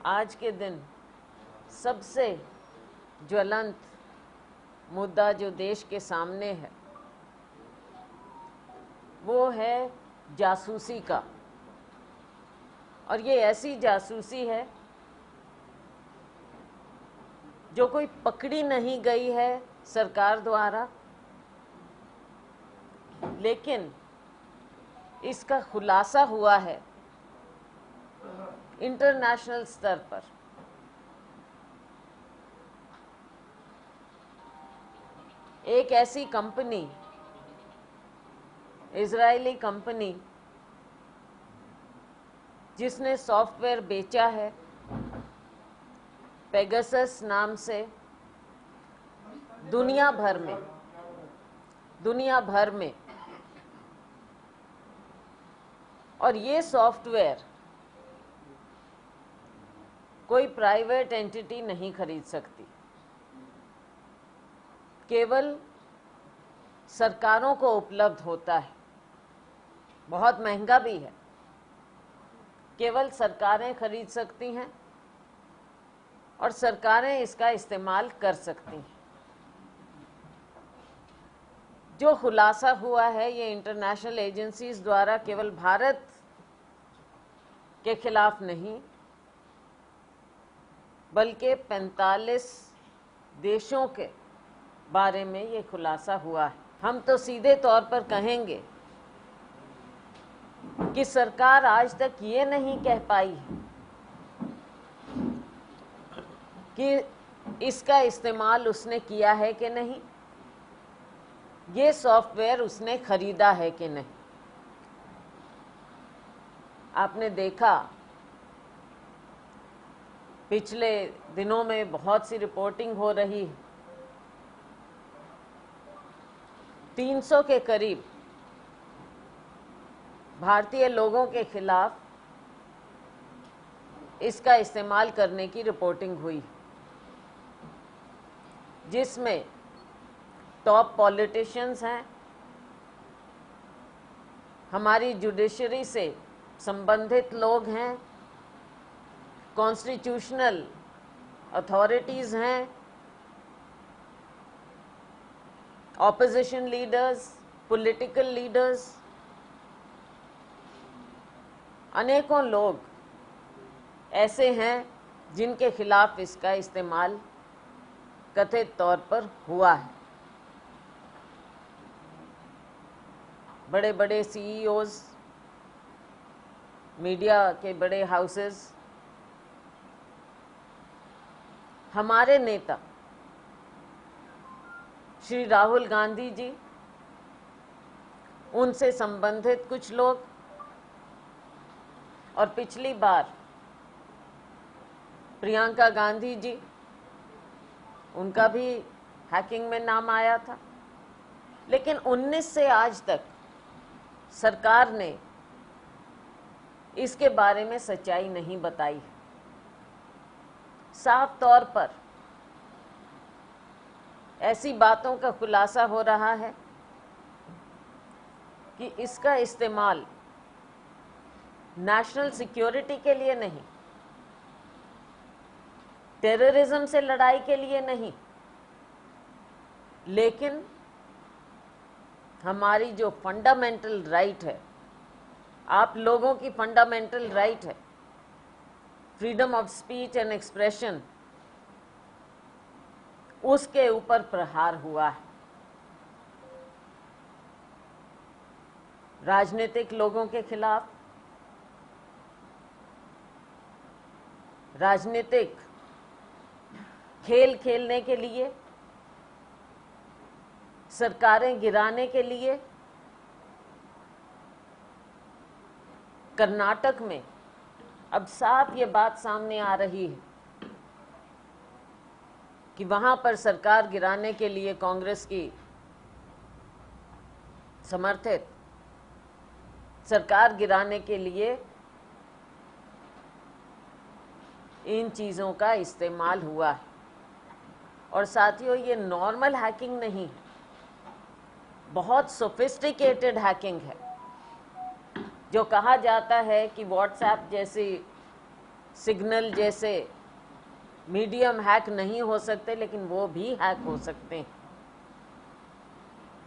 आज के दिन सबसे ज्वलंत मुद्दा जो देश के सामने है वो है जासूसी का। और ये ऐसी जासूसी है जो कोई पकड़ी नहीं गई है सरकार द्वारा, लेकिन इसका खुलासा हुआ है इंटरनेशनल स्तर पर। एक ऐसी कंपनी, इजरायली कंपनी, जिसने सॉफ्टवेयर बेचा है पेगासस नाम से, दुनिया भर में, और ये सॉफ्टवेयर कोई प्राइवेट एंटिटी नहीं खरीद सकती, केवल सरकारों को उपलब्ध होता है। बहुत महंगा भी है, केवल सरकारें खरीद सकती हैं और सरकारें इसका इस्तेमाल कर सकती हैं। जो खुलासा हुआ है ये इंटरनेशनल एजेंसीज द्वारा केवल भारत के खिलाफ नहीं बल्कि 45 देशों के बारे में ये खुलासा हुआ है। हम तो सीधे तौर पर कहेंगे कि सरकार आज तक ये नहीं कह पाई है कि इसका इस्तेमाल उसने किया है कि नहीं, ये सॉफ्टवेयर उसने खरीदा है कि नहीं। आपने देखा पिछले दिनों में बहुत सी रिपोर्टिंग हो रही है, 300 के करीब भारतीय लोगों के खिलाफ इसका इस्तेमाल करने की रिपोर्टिंग हुई, जिसमें टॉप पॉलिटिशियंस हैं, हमारी जुडिशरी से संबंधित लोग हैं, कॉन्स्टिट्यूशनल अथॉरिटीज़ हैं, ऑपोजिशन लीडर्स, पॉलिटिकल लीडर्स, अनेकों लोग ऐसे हैं जिनके खिलाफ इसका इस्तेमाल कथित तौर पर हुआ है। बड़े बड़े सीईओज, मीडिया के बड़े हाउसेस, हमारे नेता श्री राहुल गांधी जी, उनसे संबंधित कुछ लोग, और पिछली बार प्रियंका गांधी जी, उनका भी हैकिंग में नाम आया था। लेकिन 19 से आज तक सरकार ने इसके बारे में सच्चाई नहीं बताई है। साफ तौर पर ऐसी बातों का खुलासा हो रहा है कि इसका इस्तेमाल नेशनल सिक्योरिटी के लिए नहीं, टेररिज्म से लड़ाई के लिए नहीं, लेकिन हमारी जो फंडामेंटल राइट है, आप लोगों की फंडामेंटल राइट है, freedom of speech and expression, उसके ऊपर प्रहार हुआ है। राजनीतिक लोगों के खिलाफ, राजनीतिक खेल खेलने के लिए, सरकारें गिराने के लिए कर्नाटक में अब साफ ये बात सामने आ रही है कि वहां पर सरकार गिराने के लिए कांग्रेस की समर्थित सरकार गिराने के लिए इन चीज़ों का इस्तेमाल हुआ है। और साथियों, ये नॉर्मल हैकिंग नहीं है, बहुत सोफिस्टिकेटेड हैकिंग है। जो कहा जाता है कि व्हाट्सएप जैसी सिग्नल जैसे मीडियम हैक नहीं हो सकते, लेकिन वो भी हैक हो सकते हैं।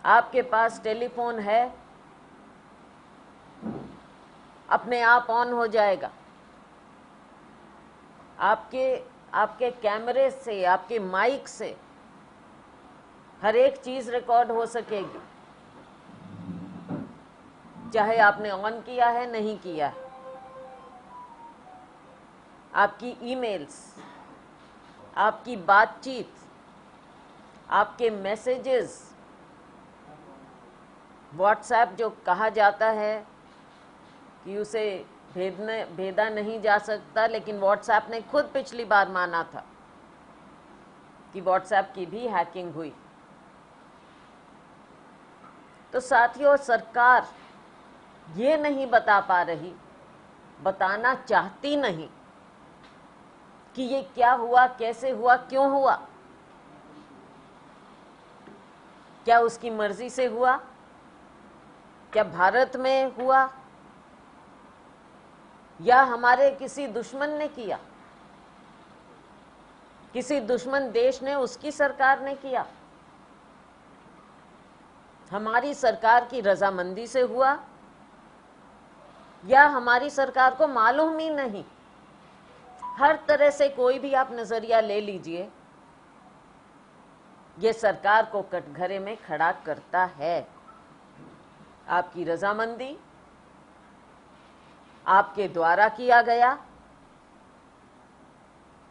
आपके पास टेलीफोन है, अपने आप ऑन हो जाएगा। आपके कैमरे से, आपके माइक से हर एक चीज रिकॉर्ड हो सकेगी, चाहे आपने ऑन किया है नहीं किया है। आपकी ईमेल्स, आपकी बातचीत, आपके मैसेजेस, व्हाट्सएप जो कहा जाता है कि उसे भेदा नहीं जा सकता, लेकिन व्हाट्सएप ने खुद पिछली बार माना था कि व्हाट्सएप की भी हैकिंग हुई। तो साथियों, सरकार ये नहीं बता पा रही, बताना चाहती नहीं कि ये क्या हुआ, कैसे हुआ, क्यों हुआ। क्या उसकी मर्जी से हुआ? क्या भारत में हुआ, या हमारे किसी दुश्मन ने किया, किसी दुश्मन देश ने, उसकी सरकार ने किया? हमारी सरकार की रजामंदी से हुआ, या हमारी सरकार को मालूम ही नहीं? हर तरह से कोई भी आप नजरिया ले लीजिए, ये सरकार को कटघरे में खड़ा करता है। आपकी रजामंदी, आपके द्वारा किया गया,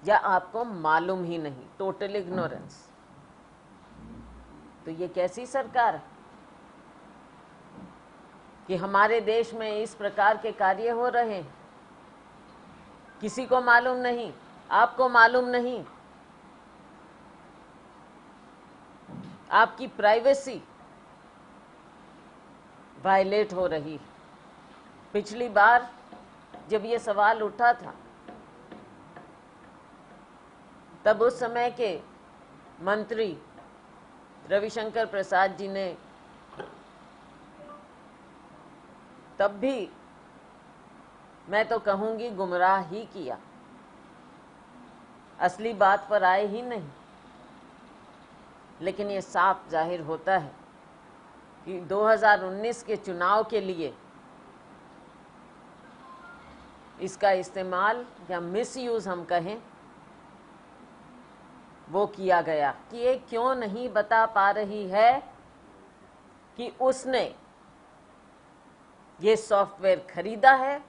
या आपको मालूम ही नहीं, टोटल इग्नोरेंस। तो ये कैसी सरकार है कि हमारे देश में इस प्रकार के कार्य हो रहे हैं, किसी को मालूम नहीं, आपको मालूम नहीं। आपकी प्राइवेसी वायलेट हो रही। पिछली बार जब ये सवाल उठा था, तब उस समय के मंत्री रविशंकर प्रसाद जी ने तब भी, मैं तो कहूंगी, गुमराह ही किया, असली बात पर आए ही नहीं। लेकिन ये साफ जाहिर होता है कि 2019 के चुनाव के लिए इसका इस्तेमाल, या मिसयूज हम कहें, वो किया गया। कि ये क्यों नहीं बता पा रही है कि उसने ये सॉफ्टवेयर खरीदा है,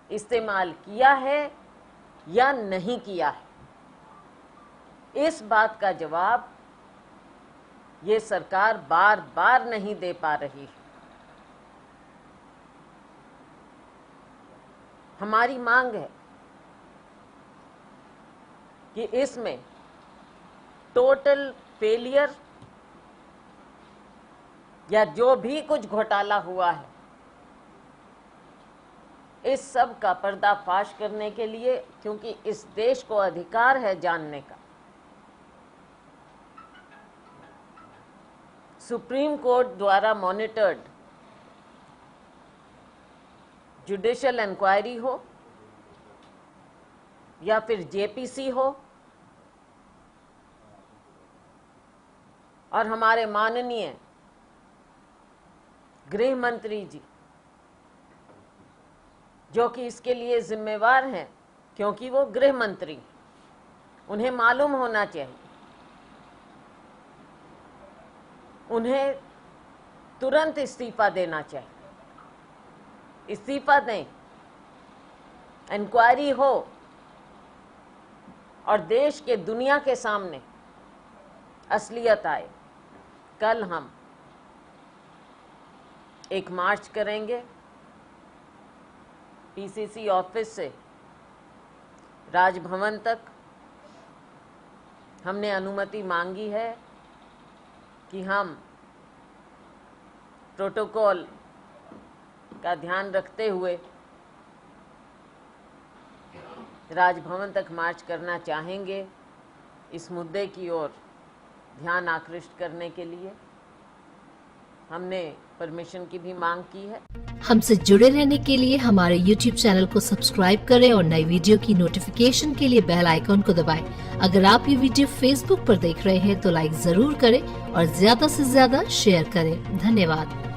इस्तेमाल किया है या नहीं किया है। इस बात का जवाब ये सरकार बार बार नहीं दे पा रही। हमारी मांग है कि इसमें टोटल फेलियर, या जो भी कुछ घोटाला हुआ है, इस सब का पर्दाफाश करने के लिए, क्योंकि इस देश को अधिकार है जानने का, सुप्रीम कोर्ट द्वारा मॉनिटर्ड जुडिशियल इंक्वायरी हो, या फिर जेपीसी हो, और हमारे माननीय गृह मंत्री जी, जो कि इसके लिए जिम्मेवार हैं, क्योंकि वो गृह मंत्री, उन्हें मालूम होना चाहिए, उन्हें तुरंत इस्तीफा देना चाहिए। इस्तीफा दें, इंक्वायरी हो, और देश के, दुनिया के सामने असलियत आए। कल हम एक मार्च करेंगे पीसीसी ऑफिस से राजभवन तक। हमने अनुमति मांगी है कि हम प्रोटोकॉल का ध्यान रखते हुए राजभवन तक मार्च करना चाहेंगे, इस मुद्दे की ओर ध्यान आकृष्ट करने के लिए। हमने परमिशन की भी मांग की है। हमसे जुड़े रहने के लिए हमारे YouTube चैनल को सब्सक्राइब करें और नई वीडियो की नोटिफिकेशन के लिए बेल आइकॉन को दबाएं। अगर आप ये वीडियो Facebook पर देख रहे हैं तो लाइक जरूर करें और ज्यादा से ज्यादा शेयर करें। धन्यवाद।